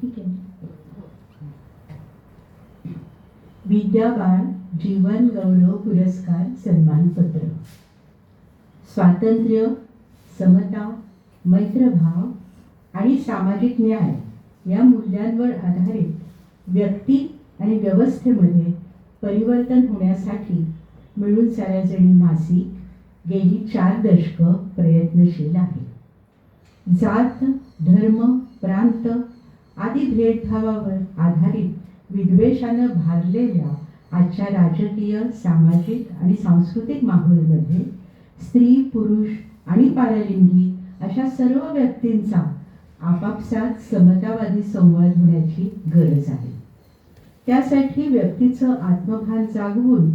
ठीक आहे. विद्याबाळ जीवन गौरव पुरस्कार सन्मानपत्र. स्वातंत्र्य, समता, मैत्रभाव आणि सामाजिक न्याय या मूल्यांवर आधारित व्यक्ती आणि व्यवस्थेमध्ये परिवर्तन होण्यासाठी मिळून साऱ्याजणी मासिक गेली 4 दशकं प्रयत्नशील आहे. जात, धर्म, प्रांत आदी भेदभावावर आधारित विद्वेषानं भारलेल्या आजच्या राजकीय, सामाजिक आणि सांस्कृतिक माहोलमध्ये स्त्री, पुरुष आणि पारलिंगी अशा सर्व व्यक्तींचा आपापसात समतावादी संवाद होण्याची गरज आहे. त्यासाठी व्यक्तीचं आत्मभान जागवून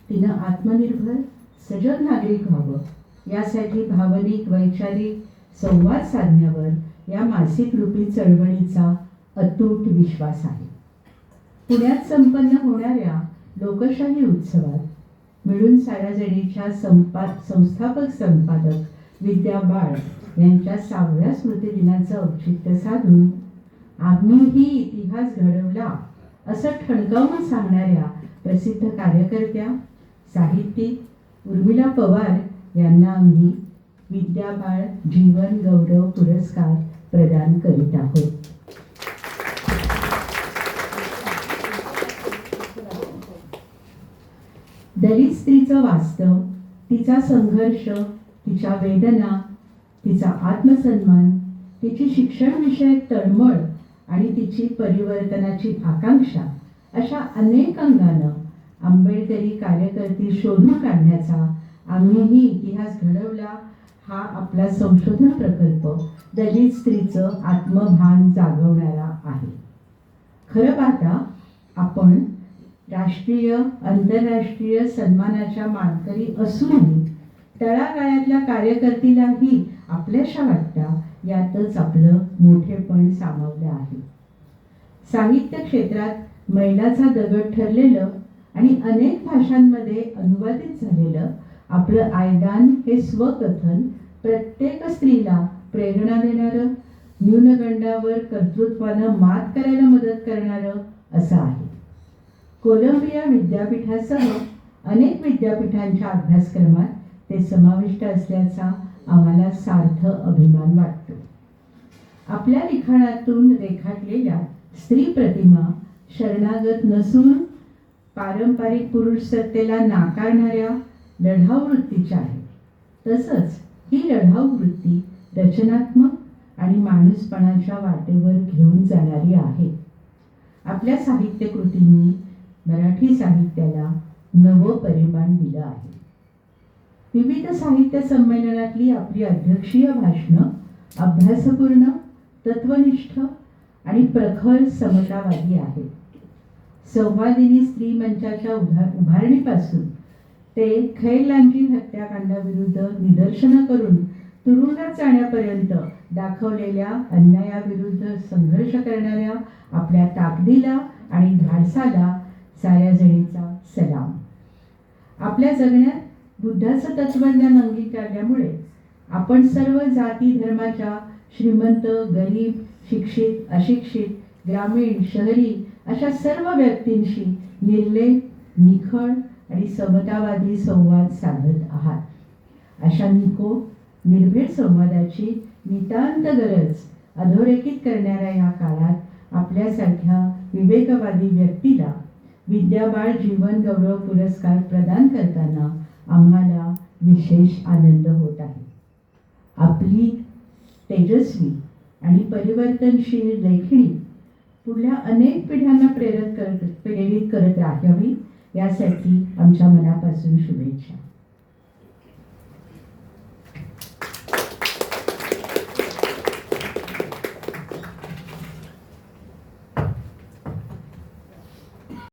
तिनं आत्मनिर्भर, सजग नागरिक व्हावं यासाठी भावनिक, वैचारिक संवाद साधण्यावर या मासिक रूपी चळवळीचा अतूट विश्वास आहे. पुण्यात संपन्न होणाऱ्या लोकशाही उत्सवात मिळून साऱ्याजणीच्या संस्थापक संपादक विद्या बाळ यांच्या 6व्या स्मृतिदिनाचं औचित्य साधून आम्हीही इतिहास घडवला असं ठणकावून सांगणाऱ्या प्रसिद्ध कार्यकर्त्या, साहित्यिक उर्मिला पवार यांना आम्ही विद्या बाळ जीवन गौरव पुरस्कार प्रदान करीत आहोत. दलित स्त्रीचं वास्तव, तिचा संघर्ष, तिच्या वेदना, तिचा आत्मसन्मान, तिची शिक्षणविषयक तळमळ आणि तिची परिवर्तनाची आकांक्षा अशा अनेक अंगानं आंबेडकरी कार्यकर्ती शोधून काढण्याचा आम्हीही इतिहास घडवला हा आपला संशोधन प्रकल्प दलित स्त्रीचं आत्मभान जागवणारा आहे. खरं पाहता आपण राष्ट्रीय, आंतरराष्ट्रीय सन्मानाच्या मानकरी असूनही तळागाळातल्या कार्यकर्तीलाही आपल्याशा वाटता यातच आपलं मोठेपण सामावलं आहे. साहित्य क्षेत्रात मैलाचा दगड ठरलेलं आणि अनेक भाषांमध्ये अनुवादित झालेलं आपलं आयदान हे स्वकथन प्रत्येक स्त्रीला प्रेरणा देणारं, न्यूनगंडावर कर्तृत्वानं मात करायला मदत करणारं असं आहे. कोलंबिया विद्यापीठासह अनेक विद्यापीठांच्या अभ्यासक्रमात ते समाविष्ट असल्याचा आम्हाला सार्थ अभिमान वाटतो. आपल्या लिखाणातून रेखाटलेल्या स्त्री प्रतिमा शरणागत नसून पारंपरिक पुरुष सत्तेला नाकारणाऱ्या लढाऊ वृत्तीच्या आहेत. तसंच ही लढाऊ वृत्ती रचनात्मक आणि माणूसपणाच्या वाटेवर घेऊन जाणारी आहे. आपल्या साहित्य कृतींनी मराठी साहित्याला नवं परिमाण दिलं आहे. विविध साहित्य संमेलनातली आपली अध्यक्षीय भाषणं अभ्यासपूर्ण, तत्वनिष्ठ आणि प्रखर समतावादी आहेत. संवादिनी स्त्री मंचाच्या उभारणीपासून ते खैरलांची हत्याकांडाविरुद्ध निदर्शनं करून तुरुंगात जाण्यापर्यंत दाखवलेल्या अन्यायाविरुद्ध संघर्ष करणाऱ्या आपल्या ताकदीला आणि धाडसाला साऱ्याजणीचा सलाम. आपल्या जगण्यात बुद्धाचं तत्वज्ञान अंगीकारल्यामुळे आपण सर्व जाती धर्माच्या, श्रीमंत, गरीब, शिक्षित, अशिक्षित, ग्रामीण, शहरी अशा सर्व व्यक्तींशी निर्लेप, निखळ आणि समतावादी संवाद साधत आहात. अशा निर्भीड संवादाची नितांत गरज अधोरेखित करणाऱ्या या काळात आपल्यासारख्या विवेकवादी व्यक्तीला विद्या बाळ जीवन गौरव पुरस्कार प्रदान करताना आम्हाला विशेष आनंद होत आहे. आपली तेजस्वी आणि परिवर्तनशील लेखणी पुढल्या अनेक पिढ्यांना प्रेरित करत राहावी यासाठी आमच्या मनापासून शुभेच्छा.